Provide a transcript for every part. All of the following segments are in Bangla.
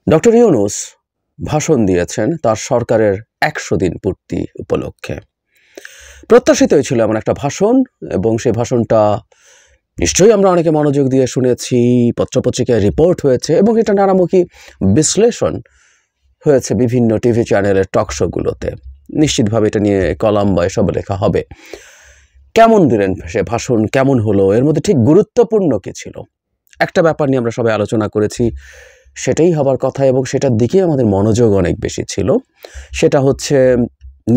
ডক্টর ইউনূস ভাষণ দিয়েছেন তার সরকারের ১০০ দিন পূর্তি উপলক্ষে। প্রত্যাশিতই ছিল এমন একটা ভাষণ, এবং সেই ভাষণটা নিশ্চয়ই আমরা অনেকে মনোযোগ দিয়ে শুনেছি, পত্রপত্রিকায় রিপোর্ট হয়েছে এবং এটা নানামুখী বিশ্লেষণ হয়েছে বিভিন্ন টিভি চ্যানেলের টকশোগুলোতে। নিশ্চিতভাবে এটা নিয়ে কলাম বা এসব লেখা হবে। কেমন দিলেন সে ভাষণ, কেমন হলো, এর মধ্যে ঠিক গুরুত্বপূর্ণ কি ছিল? একটা ব্যাপার নিয়ে আমরা সবাই আলোচনা করেছি, সেটাই হবার কথা এবং সেটার দিকেই আমাদের মনোযোগ অনেক বেশি ছিল। সেটা হচ্ছে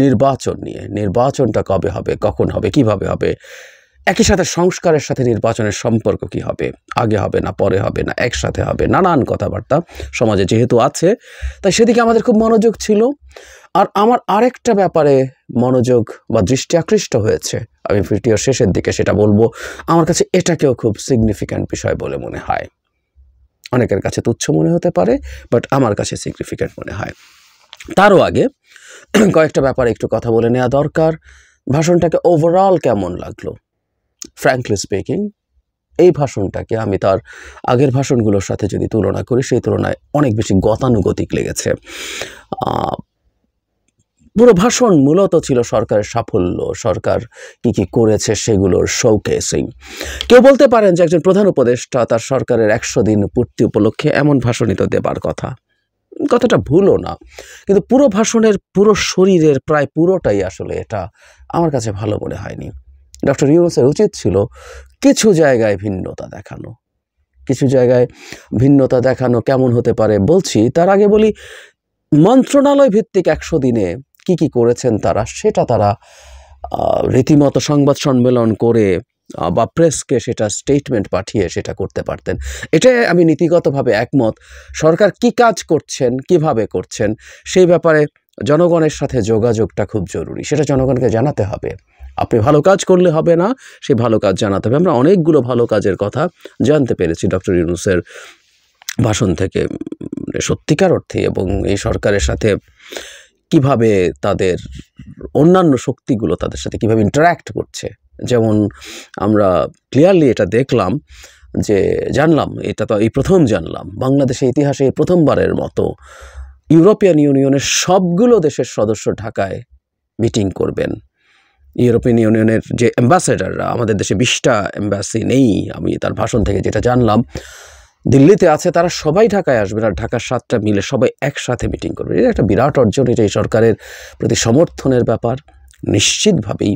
নির্বাচন নিয়ে। নির্বাচনটা কবে হবে, কখন হবে, কিভাবে হবে, একই সাথে সংস্কারের সাথে নির্বাচনের সম্পর্ক কি হবে, আগে হবে না পরে হবে না একসাথে হবে, নানান কথাবার্তা সমাজে যেহেতু আছে, তাই সেদিকে আমাদের খুব মনোযোগ ছিল। আর আমার আরেকটা ব্যাপারে মনোযোগ বা দৃষ্টি আকৃষ্ট হয়েছে, আমি ভিডিওর শেষের দিকে সেটা বলবো। আমার কাছে এটাকেও খুব সিগনিফিক্যান্ট বিষয় বলে মনে হয়। অনেকের কাছে তুচ্ছ মনে হতে পারে, বাট আমার কাছে সিগনিফিক্যান্ট মনে হয়। তারও আগে কয়েকটা ব্যাপারে একটু কথা বলে নেওয়া দরকার। ভাষণটাকে ওভারঅল কেমন লাগলো? ফ্র্যাঙ্কলি স্পিকিং, এই ভাষণটাকে আমি তার আগের ভাষণগুলোর সাথে যদি তুলনা করি, সেই তুলনায় অনেক বেশি গতানুগতিক লেগেছে। পুরো ভাষণ মূলত ছিল সরকারের সাফল্য, সরকার কি কি করেছে সেগুলোর শোকেসিং। কেউ বলতে পারেন যে একজন প্রধান উপদেষ্টা তার সরকারের ১০০ দিন পূর্তি উপলক্ষে এমন ভাষণই তো দেবার কথা। কথাটা ভুলও না, কিন্তু পুরো ভাষণের পুরো শরীরের প্রায় পুরোটাই আসলে এটা আমার কাছে ভালো মনে হয়নি। ডক্টর ইউনূসের উচিত ছিল কিছু জায়গায় ভিন্নতা দেখানো। কিছু জায়গায় ভিন্নতা দেখানো কেমন হতে পারে বলছি, তার আগে বলি মন্ত্রণালয় ভিত্তিক ১০০ দিনে কি কি করেছেন তারা, সেটা তারা রীতিমতো সংবাদ সম্মেলন করে বা প্রেসকে সেটা স্টেটমেন্ট পাঠিয়ে সেটা করতে পারতেন। এটাই আমি নীতিগতভাবে একমত। সরকার কি কাজ করছেন, কিভাবে করছেন, সেই ব্যাপারে জনগণের সাথে যোগাযোগটা খুব জরুরি। সেটা জনগণকে জানাতে হবে। আপনি ভালো কাজ করলে হবে না, সেই ভালো কাজ জানাতে হবে। আমরা অনেকগুলো ভালো কাজের কথা জানতে পেরেছি ডক্টর ইউনূসের ভাষণ থেকে, সত্যিকার অর্থে, এবং এই সরকারের সাথে কিভাবে তাদের অন্যান্য শক্তিগুলো তাদের সাথে কিভাবে ইন্টারঅ্যাক্ট করছে। যেমন আমরা ক্লিয়ারলি এটা দেখলাম, যে জানলাম, এটা তো এই প্রথম জানলাম, বাংলাদেশের ইতিহাসে এই প্রথমবারের মতো ইউরোপিয়ান ইউনিয়নের সবগুলো দেশের সদস্য ঢাকায় মিটিং করবেন। ইউরোপিয়ান ইউনিয়নের যে অ্যাম্বাসেডাররা, আমাদের দেশে 20টা এম্বাসি নেই, আমি তার ভাষণ থেকে যেটা জানলাম, দিল্লিতে আছে, তারা সবাই ঢাকায় আসবে, আর ঢাকার 7টা মিলে সবাই একসাথে মিটিং করবে। এটা একটা বিরাট অর্জন। এটা এই সরকারের প্রতি সমর্থনের ব্যাপার। নিশ্চিতভাবেই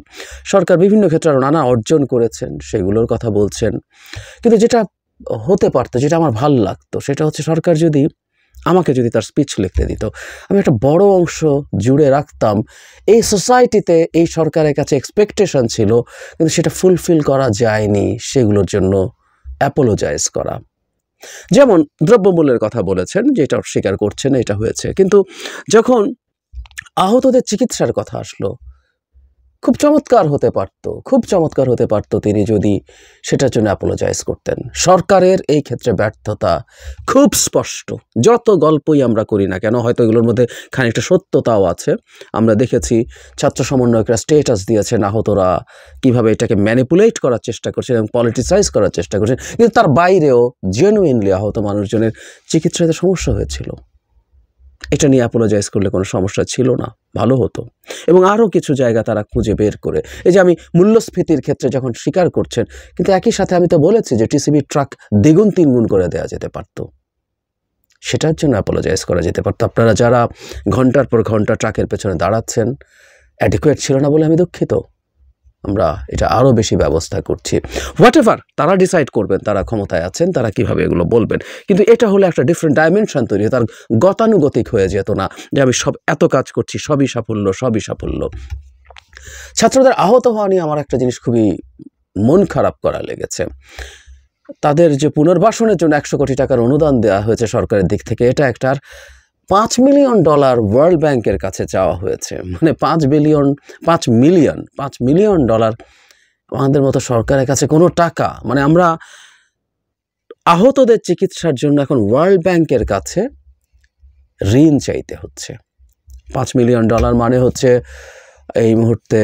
সরকার বিভিন্ন ক্ষেত্রে আরও নানা অর্জন করেছেন, সেগুলোর কথা বলছেন। কিন্তু যেটা হতে পারতো, যেটা আমার ভাল লাগতো, সেটা হচ্ছে সরকার যদি আমাকে তার স্পিচ লিখতে দিত, আমি একটা বড় অংশ জুড়ে রাখতাম এই সোসাইটিতে এই সরকারের কাছে এক্সপেকটেশন ছিল, কিন্তু সেটা ফুলফিল করা যায়নি, সেগুলোর জন্য অ্যাপোলোজাইজ করা। যেমন দ্রব্যমূল্যের কথা বলেছেন, যেটা স্বীকার করছেন এটা হয়েছে, কিন্তু যখন আহতদের চিকিৎসার কথা আসলো, খুব চমৎকার হতে পারতো তিনি যদি সেটার জন্য অ্যাপোলোজাইজ করতেন। সরকারের এই ক্ষেত্রে ব্যর্থতা খুব স্পষ্ট। যত গল্পই আমরা করি না কেন, হয়তো এগুলোর মধ্যে খানিকটা সত্যতাও আছে। আমরা দেখেছি ছাত্র সমন্বয়করা স্টেটাস দিয়েছেন, আহতরা কিভাবে এটাকে ম্যানিপুলেট করার চেষ্টা করছেন এবং পলিটিসাইজ করার চেষ্টা করছেন, কিন্তু তার বাইরেও জেনুইনলি আহত মানুষজনের চিকিৎসাতে সমস্যা হয়েছিল। এটা নিয়ে অ্যাপোলোজাইজ করলে কোনো সমস্যা ছিল না, ভালো হতো। এবং আরও কিছু জায়গা তারা খুঁজে বের করে, এই যে আমি মূল্যস্ফীতির ক্ষেত্রে যখন স্বীকার করছেন, কিন্তু একই সাথে আমি তো বলেছি যে টিসিবির ট্রাক 2-3 করে দেওয়া যেতে পারত, সেটার জন্য অ্যাপোলোজাইজ করা যেতে পারতো। আপনারা যারা ঘন্টার পর ঘন্টা ট্রাকের পেছনে দাঁড়াচ্ছেন, অ্যাডিকুয়েট ছিল না বলে আমি দুঃখিত। আমরা এটা আরও বেশি ব্যবস্থা করছি। হোয়াটএভার তারা ডিসাইড করবেন, তারা ক্ষমতায় আছেন, তারা কিভাবে এগুলো বলবেন। কিন্তু এটা হলে একটা ডিফারেন্ট ডাইমেনশন তৈরি হয়, তার গতানুগতিক হয়ে যেত না যে আমি এত কাজ করছি, সবই সাফল্য। ছাত্রদের আহত হওয়া নিয়ে আমার একটা জিনিস খুবই মন খারাপ করা লেগেছে। তাদের যে পুনর্বাসনের জন্য 100 কোটি টাকার অনুদান দেওয়া হয়েছে সরকারের দিক থেকে, এটা একটার $5 মিলিয়ন ওয়ার্ল্ড ব্যাংকের কাছে চাওয়া হয়েছে। মানে $5 মিলিয়ন আমাদের মতো সরকারের কাছে কোনো টাকা, মানে আমরা আহতদের চিকিৎসার জন্য এখন ওয়ার্ল্ড ব্যাংকের কাছে ঋণ চাইতে হচ্ছে। $5 মিলিয়ন মানে হচ্ছে এই মুহূর্তে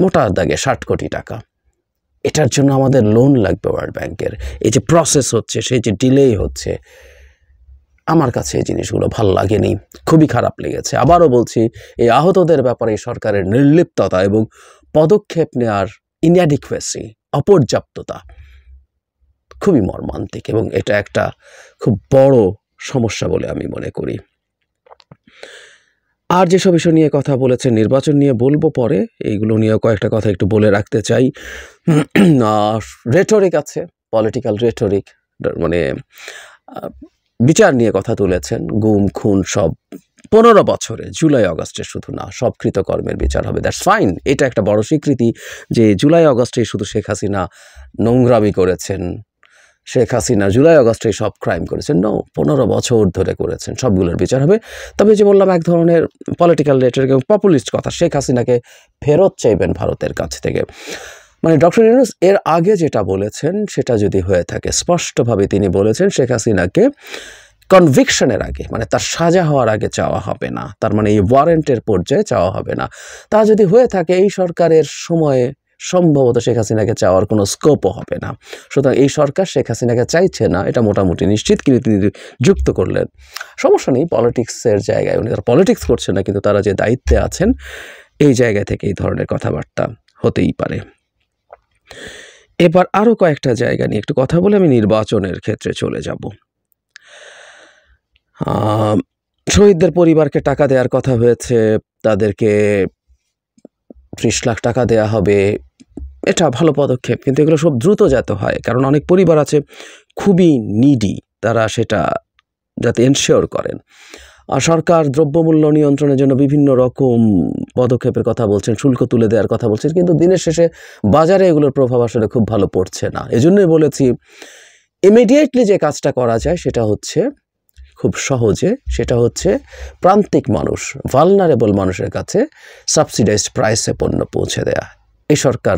মোটা দাগে 60 কোটি টাকা। এটার জন্য আমাদের লোন লাগবে ওয়ার্ল্ড ব্যাংকের। এই যে প্রসেস হচ্ছে, সেই যে ডিলে হচ্ছে, আমার কাছে এই জিনিসগুলো ভাল লাগেনি, খুবই খারাপ লেগেছে। আবারও বলছি, এই আহতদের ব্যাপারে সরকারের নির্লিপ্ততা এবং পদক্ষেপ নেওয়ার ইনঅ্যাডিকুয়েসি, অপর্যাপ্ততা খুবই মর্মান্তিক এবং এটা একটা খুব বড় সমস্যা বলে আমি মনে করি। আর যেসব বিষয় নিয়ে কথা বলেছেন, নির্বাচন নিয়ে বলবো পরে, এইগুলো নিয়ে কয়েকটা কথা একটু বলে রাখতে চাই। রেটরিক আছে, পলিটিক্যাল রেটরিক, মানে বিচার নিয়ে কথা তুলেছেন, গুম খুন সব 15 বছরে, জুলাই আগস্টে শুধু না, সব কৃতকর্মের বিচার হবে। দ্যাটস ফাইন, এটা একটা বড় স্বীকৃতি যে জুলাই আগস্টে শুধু শেখ হাসিনা নোংরামি করেছেন, শেখ হাসিনা জুলাই আগস্টে সব ক্রাইম করেছেন। 15 বছর ধরে করেছেন, সবগুলোর বিচার হবে। তবে যে বললাম, এক ধরনের পলিটিক্যাল রেটরিক এবং পপুলিস্ট কথা, শেখ হাসিনাকে ফেরত চাইবেন ভারতের কাছ থেকে। মানে ডক্টর ইউনূস এর আগে যেটা বলেছেন সেটা যদি হয়ে থাকে, স্পষ্টভাবে তিনি বলেছেন শেখ হাসিনাকে কনভিকশনের আগে, মানে তার সাজা হওয়ার আগে চাওয়া হবে না, তার মানে এই ওয়ারেন্টের পর্যায়ে চাওয়া হবে না। তা যদি হয়ে থাকে, এই সরকারের সময়ে সম্ভবত শেখ হাসিনাকে চাওয়ার কোনো স্কোপও হবে না। সুতরাং এই সরকার শেখ হাসিনাকে চাইছে না, এটা মোটামুটি নিশ্চিত। কিন্তু তিনি যুক্ত করলেন, সমস্যা নেই, পলিটিক্সের জায়গায় উনি তারা পলিটিক্স করছেন না, কিন্তু তারা যে দায়িত্বে আছেন এই জায়গা থেকে এই ধরনের কথাবার্তা হতেই পারে। এবার আরও কয়েকটা জায়গা নিয়ে একটু কথা বলে আমি নির্বাচনের ক্ষেত্রে চলে যাব। শহীদদের পরিবারকে টাকা দেওয়ার কথা হয়েছে, তাদেরকে 30 লাখ টাকা দেয়া হবে, এটা ভালো পদক্ষেপ, কিন্তু এগুলো সব দ্রুত যাতে হয়, কারণ অনেক পরিবার আছে খুবই নিডি, তারা সেটা যাতে এনশিওর করেন। আর সরকার দ্রব্যমূল্য নিয়ন্ত্রণের জন্য বিভিন্ন রকম পদক্ষেপের কথা বলছেন, শুল্ক তুলে দেওয়ার কথা বলছেন, কিন্তু দিনের শেষে বাজারে এগুলোর প্রভাব আসলে খুব ভালো পড়ছে না। এজন্যই বলেছি, ইমিডিয়েটলি যে কাজটা করা যায় সেটা হচ্ছে খুব সহজে, সেটা হচ্ছে প্রান্তিক মানুষ, ভালনারেবল মানুষের কাছে সাবসিডাইজড প্রাইসে পণ্য পৌঁছে দেয়া। এই সরকার,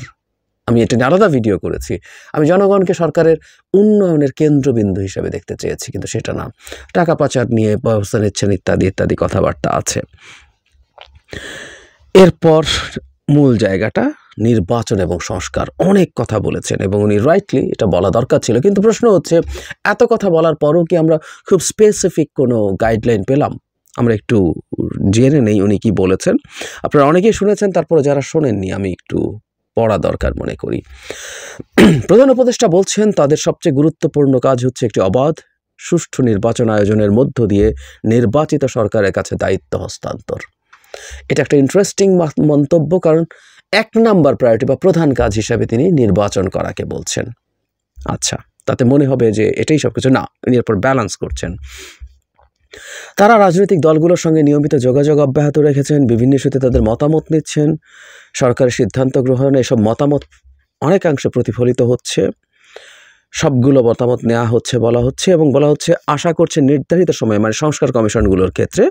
আমি এটা নিয়ে আলাদা ভিডিও করেছি, আমি জনগণকে সরকারের উন্নয়নের কেন্দ্রবিন্দু হিসেবে দেখতে চেয়েছি, কিন্তু সেটা না, টাকা পাচার নিয়ে ব্যবস্থা নিচ্ছেন ইত্যাদি ইত্যাদি কথাবার্তা আছে। এরপর মূল জায়গাটা নির্বাচন এবং সংস্কার, অনেক কথা বলেছেন এবং উনি রাইটলি এটা বলা দরকার ছিল, কিন্তু প্রশ্ন হচ্ছে এত কথা বলার পরও কি আমরা খুব স্পেসিফিক কোনো গাইডলাইন পেলাম? আমরা একটু জেনে নেই উনি কি বলেছেন। আপনারা অনেকেই শুনেছেন, তারপরে যারা শোনেননি আমি একটু পড়া দরকার মনে করি। প্রধান উপদেষ্টা বলছেন তাদের সবচেয়ে গুরুত্বপূর্ণ কাজ হচ্ছে একটি অবাধ সুষ্ঠু নির্বাচন আয়োজনের মধ্য দিয়ে নির্বাচিত সরকারের কাছে দায়িত্ব হস্তান্তর। এটা একটা ইন্টারেস্টিং মন্তব্য, কারণ 1 নাম্বার প্রায়োরিটি বা প্রধান কাজ হিসাবে তিনি নির্বাচন করাকে বলছেন। আচ্ছা, তাতে মনে হবে যে এটাই সবকিছু না, উনি এরপর ব্যালেন্স করছেন। তারা রাজনৈতিক দলগুলোর সঙ্গে নিয়মিত যোগাযোগ অব্যাহত রেখেছেন, বিভিন্ন ইস্যুতে তাদের মতামত নিচ্ছেন, সরকারের সিদ্ধান্ত গ্রহণে এসব মতামত অনেকাংশে প্রতিফলিত হচ্ছে, সবগুলো মতামত নেওয়া হচ্ছে বলা হচ্ছে, এবং বলা হচ্ছে আশা করছে নির্ধারিত সময়ে, মানে সংস্কার কমিশনগুলোর ক্ষেত্রে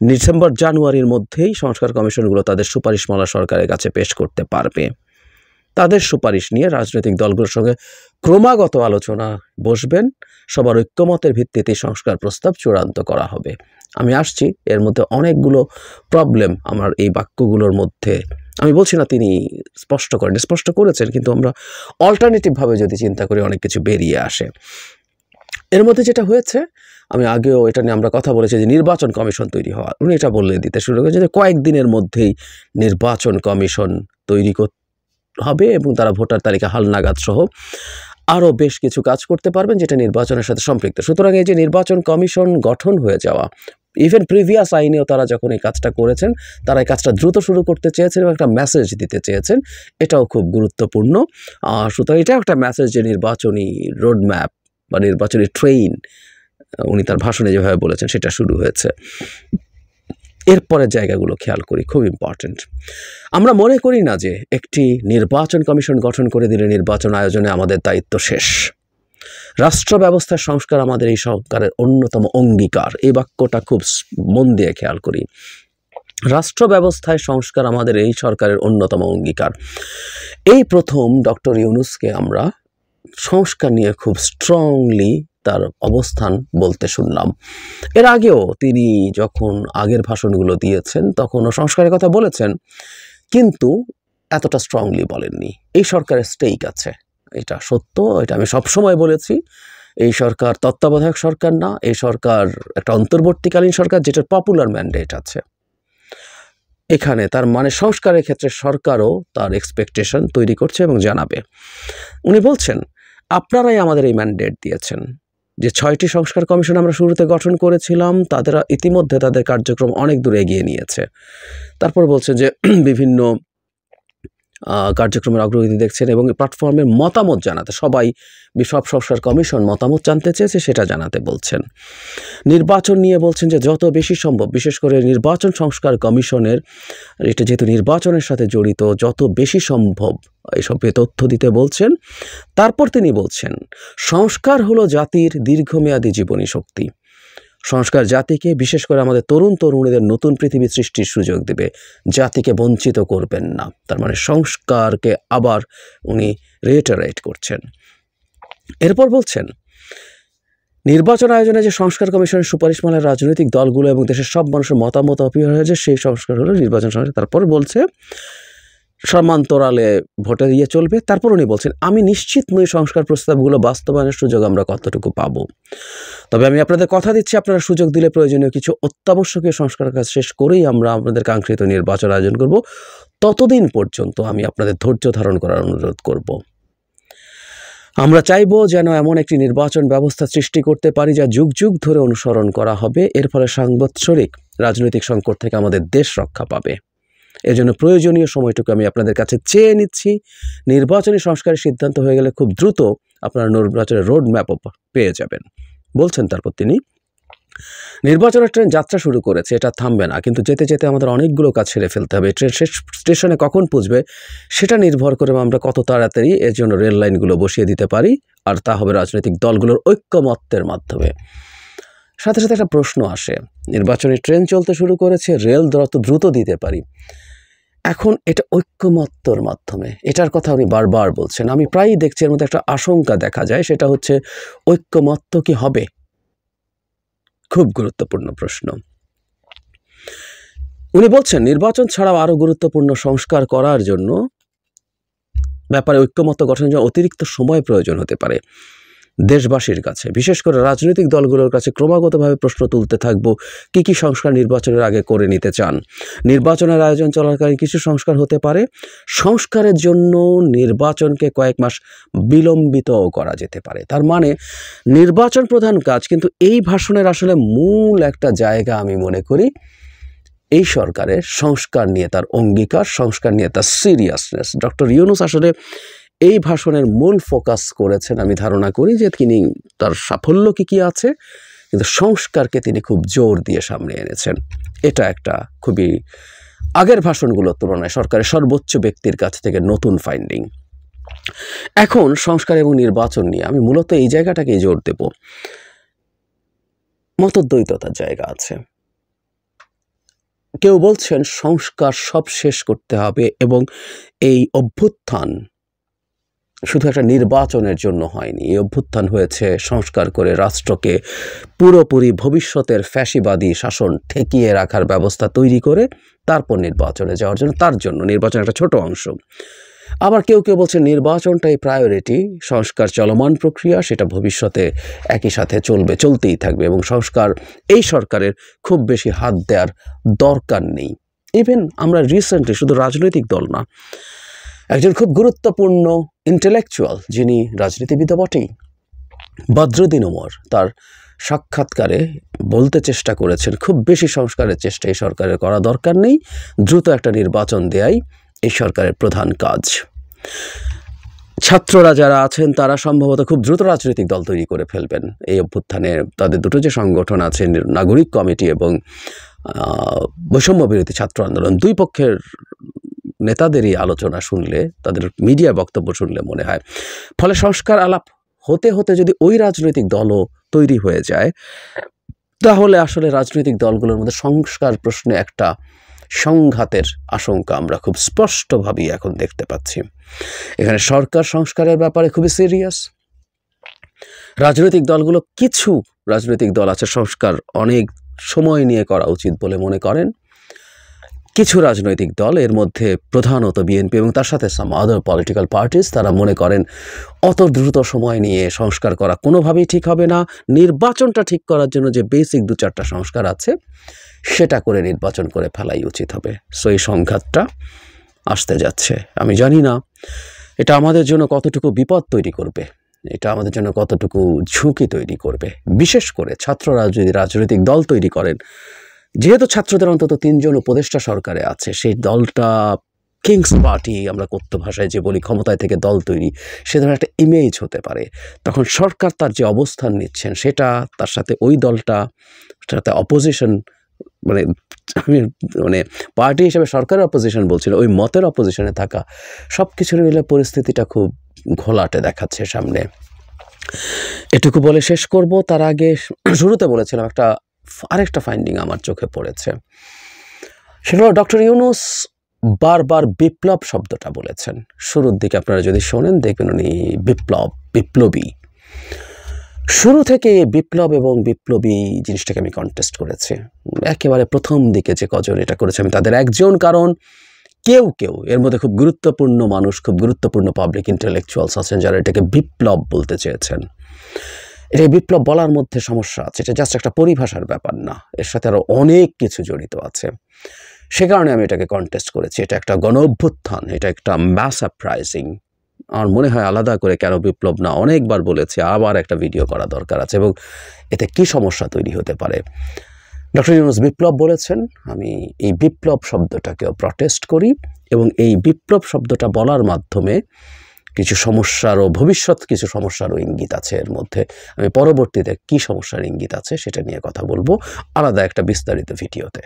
ডিসেম্বর জানুয়ারির মধ্যেই সংস্কার কমিশনগুলো তাদের সুপারিশমালা সরকারের কাছে পেশ করতে পারবে। তাদের সুপারিশ নিয়ে রাজনৈতিক দলগুলোর সঙ্গে ক্রমাগত আলোচনা বসবেন, সবার ঐক্যমতের ভিত্তিতে সংস্কার প্রস্তাব চূড়ান্ত করা হবে। আমি আসছি, এর মধ্যে অনেকগুলো প্রবলেম আমার এই বাক্যগুলোর মধ্যে, আমি বলছি না তিনি স্পষ্ট করেছেন, কিন্তু আমরা অল্টারনেটিভভাবে যদি চিন্তা করি অনেক কিছু বেরিয়ে আসে। এর মধ্যে যেটা হয়েছে, আমি আগেও এটা নিয়ে আমরা কথা বলেছি যে নির্বাচন কমিশন তৈরি হওয়া, উনি এটা বলে দিতে শুরু করেছেন যে কয়েকদিনের মধ্যেই নির্বাচন কমিশন তৈরি হবে এবং তারা ভোটার তালিকা হালনাগাদ সহ আরও বেশ কিছু কাজ করতে পারবেন যেটা নির্বাচনের সাথে সম্পৃক্ত। সুতরাং এই যে নির্বাচন কমিশন গঠন হয়ে যাওয়া, ইভেন প্রিভিয়াস আইনেও তারা যখন এই কাজটা করেছেন, তারা এই কাজটা দ্রুত শুরু করতে চেয়েছেন এবং একটা মেসেজ দিতে চেয়েছেন, এটাও খুব গুরুত্বপূর্ণ। সুতরাং এটাও একটা মেসেজ যে নির্বাচনী রোডম্যাপ বা নির্বাচনী ট্রেন, উনি তার ভাষণে যেভাবে বলেছেন সেটা শুরু হয়েছে। এরপরের জায়গাগুলো খেয়াল করি, খুব ইম্পর্টেন্ট। আমরা মনে করি না যে একটি নির্বাচন কমিশন গঠন করে দিলে নির্বাচন আয়োজনে আমাদের দায়িত্ব শেষ। রাষ্ট্র ব্যবস্থার সংস্কার আমাদের এই সরকারের অন্যতম অঙ্গীকার। এই বাক্যটা খুব মন দিয়ে খেয়াল করি। রাষ্ট্র ব্যবস্থায় সংস্কার আমাদের এই সরকারের অন্যতম অঙ্গীকার। এই প্রথম ডক্টর ইউনূসকে আমরা সংস্কার নিয়ে খুব স্ট্রংলি তার অবস্থান বলতে শুনলাম। এর আগেও তিনি যখন আগের ভাষণগুলো দিয়েছেন তখনও সংস্কারের কথা বলেছেন, কিন্তু এতটা স্ট্রংলি বলেননি। এই সরকারের স্টেক আছে, এটা সত্য, এটা আমি সবসময় বলেছি, এই সরকার তত্ত্বাবধায়ক সরকার না, এই সরকার একটা অন্তর্বর্তীকালীন সরকার যেটার পপুলার ম্যান্ডেট আছে। এখানে তার মানে সংস্কারের ক্ষেত্রে সরকারও তার এক্সপেকটেশন তৈরি করছে এবং জানাবে। উনি বলছেন, আপনারাই আমাদের এই ম্যান্ডেট দিয়েছেন। যে 6টি সংস্কার কমিশন আমরা শুরুতে গঠন করেছিলাম, তাদের ইতিমধ্যে তাদের কার্যক্রম অনেক দূর এগিয়ে নিয়েছে। তারপর বলছে যে বিভিন্ন কার্যক্রমের অগ্রগতি দেখছেন এবং প্ল্যাটফর্মের মতামত জানাতে সবাই সব সংস্কার কমিশন মতামত জানতে চেয়েছে, সেটা জানাতে বলছেন। নির্বাচন নিয়ে বলছেন যে যত বেশি সম্ভব, বিশেষ করে নির্বাচন সংস্কার কমিশনের, এটা যেহেতু নির্বাচনের সাথে জড়িত, যত বেশি সম্ভব এসব তথ্য দিতে বলছেন। তারপর তিনি বলছেন, সংস্কার হলো জাতির দীর্ঘমেয়াদী জীবনী শক্তি। সংস্কার জাতিকে, বিশেষ করে আমাদের তরুণ তরুণীদের নতুন পৃথিবী সৃষ্টির সুযোগ দেবে, জাতিকে বঞ্চিত করবেন না। তার মানে সংস্কারকে আবার উনি রিইটারেট করছেন। এরপর বলছেন, নির্বাচন আয়োজনে যে সংস্কার কমিশনের সুপারিশমালা রাজনৈতিক দলগুলো এবং দেশের সব মানুষের মতামত অপেক্ষা হয়েছে, সেই সংস্কার হলো নির্বাচন সংস্কার। তারপর বলছে সমান্তরালে ভোটে দিয়ে চলবে। তারপর উনি বলছেন, আমি নিশ্চিত নই সংস্কার প্রস্তাবগুলো বাস্তবায়নের সুযোগ আমরা কতটুকু পাবো, তবে আমি আপনাদের কথা দিচ্ছি, আপনারা সুযোগ দিলে প্রয়োজনীয় কিছু অত্যাবশ্যকীয় সংস্কার কাজ শেষ করেই আমরা আপনাদের কাঙ্ক্ষিত নির্বাচন আয়োজন করব। ততদিন পর্যন্ত আমি আপনাদের ধৈর্য ধারণ করার অনুরোধ করব। আমরা চাইব যেন এমন একটি নির্বাচন ব্যবস্থা সৃষ্টি করতে পারি যা যুগ যুগ ধরে অনুসরণ করা হবে। এর ফলে সাংবৎসরিক রাজনৈতিক সংকট থেকে আমাদের দেশ রক্ষা পাবে। এজন্য প্রয়োজনীয় সময়টুকু আমি আপনাদের কাছে চেয়ে নিচ্ছি। নির্বাচনী সংস্কারের সিদ্ধান্ত হয়ে গেলে খুব দ্রুত আপনারা নির্বাচনের রোড ম্যাপও পেয়ে যাবেন। বলছেন তারপর তিনি, নির্বাচনের ট্রেন যাত্রা শুরু করেছে, এটা থামবে না, কিন্তু যেতে যেতে আমাদের অনেকগুলো কাজ ছেড়ে ফেলতে হবে। ট্রেন শেষ স্টেশনে কখন পৌঁছবে সেটা নির্ভর করে আমরা কত তাড়াতাড়ি এর জন্য রেল লাইনগুলো বসিয়ে দিতে পারি, আর তা হবে রাজনৈতিক দলগুলোর ঐক্যমত্যের মাধ্যমে। সাথে সাথে একটা প্রশ্ন আসে, নির্বাচনী ট্রেন চলতে শুরু করেছে, রেল দ্রুত দিতে পারি, এখন এটা ঐক্যমত্যর মাধ্যমে, এটার কথা উনি বারবার বলছেন। আমি প্রায়ই দেখছি এর মধ্যে একটা আশঙ্কা দেখা যায়, সেটা হচ্ছে ঐক্যমত্য কি হবে? খুব গুরুত্বপূর্ণ প্রশ্ন। উনি বলছেন, নির্বাচন ছাড়াও আরো গুরুত্বপূর্ণ সংস্কার করার জন্য ব্যাপারে ঐক্যমত্য গঠনের জন্য অতিরিক্ত সময় প্রয়োজন হতে পারে। দেশবাসীর কাছে, বিশেষ করে রাজনৈতিক দলগুলোর কাছে ক্রমাগতভাবে প্রশ্ন তুলতে থাকবো, কি কি সংস্কার নির্বাচনের আগে করে নিতে চান। নির্বাচনের আয়োজন চলাকালীন কিছু সংস্কার হতে পারে। সংস্কারের জন্য নির্বাচনকে কয়েক মাস বিলম্বিতও করা যেতে পারে। তার মানে নির্বাচন প্রধান কাজ, কিন্তু এই ভাষণের আসলে মূল একটা জায়গা আমি মনে করি এই সরকারের সংস্কার নিয়ে তার অঙ্গীকার, সংস্কার নিয়ে তার সিরিয়াসনেস। ডক্টর ইউনূস আসলে এই ভাষণের মূল ফোকাস করেছেন, আমি ধারণা করি যে তিনি তার সাফল্য কি আছে, কিন্তু সংস্কারকে তিনি খুব জোর দিয়ে সামনে এনেছেন। এটা একটা খুবই আগের ভাষণগুলোর তুলনায় সরকারের সর্বোচ্চ ব্যক্তির কাছ থেকে নতুন ফাইন্ডিং। এখন সংস্কার এবং নির্বাচন নিয়ে আমি মূলত এই জায়গাটাকেই জোর দেব। মতদ্বৈততার জায়গা আছে। কেউ বলছেন সংস্কার সব শেষ করতে হবে এবং এই অভ্যুত্থান শুধু একটা নির্বাচনের জন্য হয়নি, এই অভ্যুত্থান হয়েছে সংস্কার করে রাষ্ট্রকে পুরোপুরি ভবিষ্যতের ফ্যাসিবাদী শাসন ঠেকিয়ে রাখার ব্যবস্থা তৈরি করে তারপর নির্বাচনে যাওয়ার জন্য। তার জন্য নির্বাচন একটা ছোট অংশ। আবার কেউ কেউ বলছে নির্বাচনটাই প্রায়োরিটি, সংস্কার চলমান প্রক্রিয়া, সেটা ভবিষ্যতে একই সাথে চলতেই থাকবে এবং সংস্কার এই সরকারের খুব বেশি হাত দেওয়ার দরকার নেই। ইভেন আমরা রিসেন্টলি, শুধু রাজনৈতিক দল না, একজন খুব গুরুত্বপূর্ণ ইন্টেলেকচুয়াল যিনি রাজনীতিবিদ বটেই, বদরুদ্দিন উমর, তার সাক্ষাৎকারে বলতে চেষ্টা করেছেন খুব বেশি সংস্কারের চেষ্টা এই সরকারের করা দরকার নেই, দ্রুত একটা নির্বাচন দেয়াই এই সরকারের প্রধান কাজ। ছাত্ররা যারা আছেন তারা সম্ভবত খুব দ্রুত রাজনৈতিক দল তৈরি করে ফেলবেন এই অভ্যুত্থানে। তাদের দুটো যে সংগঠন আছে, নাগরিক কমিটি এবং বৈষম্য বিরোধী ছাত্র আন্দোলন, দুই পক্ষের নেতাদেরই আলোচনা শুনলে, তাদের মিডিয়া বক্তব্য শুনলে মনে হয়, ফলে সংস্কার আলাপ হতে হতে যদি ওই রাজনৈতিক দলও তৈরি হয়ে যায়, তাহলে আসলে রাজনৈতিক দলগুলোর মধ্যে সংস্কার প্রশ্নে একটা সংঘাতের আশঙ্কা আমরা খুব স্পষ্টভাবেই এখন দেখতে পাচ্ছি। এখানে সরকার সংস্কারের ব্যাপারে খুবই সিরিয়াস। রাজনৈতিক দলগুলো, কিছু রাজনৈতিক দল আছে সংস্কার অনেক সময় নিয়ে করা উচিত বলে মনে করেন। কিছু রাজনৈতিক দল, এর মধ্যে প্রধানত বিএনপি এবং তার সাথে সাম আদার পলিটিক্যাল পার্টিস, তারা মনে করেন অত দ্রুত সময় নিয়ে সংস্কার করা কোনোভাবেই ঠিক হবে না। নির্বাচনটা ঠিক করার জন্য যে বেসিক 2-4টা সংস্কার আছে সেটা করে নির্বাচন করে ফেলাই উচিত হবে। সো এই সংঘাতটা আসতে যাচ্ছে। আমি জানি না এটা আমাদের জন্য কতটুকু বিপদ তৈরি করবে, এটা আমাদের জন্য কতটুকু ঝুঁকি তৈরি করবে, বিশেষ করে ছাত্ররা যদি রাজনৈতিক দল তৈরি করেন। যেহেতু ছাত্রদের অন্তত 3 জন উপদেষ্টা সরকারে আছে, সেই দলটা কিংস পার্টি, আমরা কথ্য ভাষায় যে বলি ক্ষমতায় থেকে দল তৈরি, সে ধরনের একটা ইমেজ হতে পারে। তখন সরকার তার যে অবস্থান নিচ্ছেন সেটা, তার সাথে ওই দলটা, সাথে অপোজিশন, মানে পার্টি হিসেবে সরকারের অপোজিশন বলছিল, ওই মতের অপোজিশনে থাকা, সব কিছু মিলে পরিস্থিতিটা খুব ঘোলাটে দেখাচ্ছে সামনে। এটুকু বলে শেষ করব। তার আগে শুরুতে বলেছিলাম আরেকটা ফাইন্ডিং আমার চোখে পড়েছে। সেটা হলো ডক্টর ইউনূস বারবার বিপ্লব শব্দটা বলেছেন। শুরুর দিকে আপনারা যদি শোনেন দেখবেন উনি বিপ্লবী। শুরু থেকে বিপ্লব এবং বিপ্লবী জিনিসটাকে আমি কন্টেস্ট করেছি। একেবারে প্রথম দিকে যে কজন এটা করেছে আমি তাদের একজন, কারণ কেউ এর মধ্যে খুব গুরুত্বপূর্ণ মানুষ, খুব গুরুত্বপূর্ণ পাবলিক ইন্টেলেকচুয়ালস আছেন যারা এটাকে বিপ্লব বলতে চেয়েছেন। এটা বিপ্লব বলার মধ্যে সমস্যা আছে, এটা জাস্ট একটা পরিভাষার ব্যাপার না, এর সাথে আরও অনেক কিছু জড়িত আছে। সে কারণে আমি এটাকে কন্টেস্ট করেছি। এটা একটা গণ অভ্যুত্থান, এটা একটা ম্যাস আপরাইজিং। আমার মনে হয় আলাদা করে কেন বিপ্লব না, অনেকবার বলেছি, আবার একটা ভিডিও করা দরকার আছে, এবং এতে কি সমস্যা তৈরি হতে পারে। ডক্টর ইউনূস বিপ্লব বলেছেন, আমি এই বিপ্লব শব্দটাকেও প্রটেস্ট করি, এবং এই বিপ্লব শব্দটা বলার মাধ্যমে কিছু সমস্যারও, ভবিষ্যৎ কিছু সমস্যারও ইঙ্গিত আছে এর মধ্যে। আমি পরবর্তীতে কি সমস্যার ইঙ্গিত আছে সেটা নিয়ে কথা বলবো আলাদা একটা বিস্তারিত ভিডিওতে।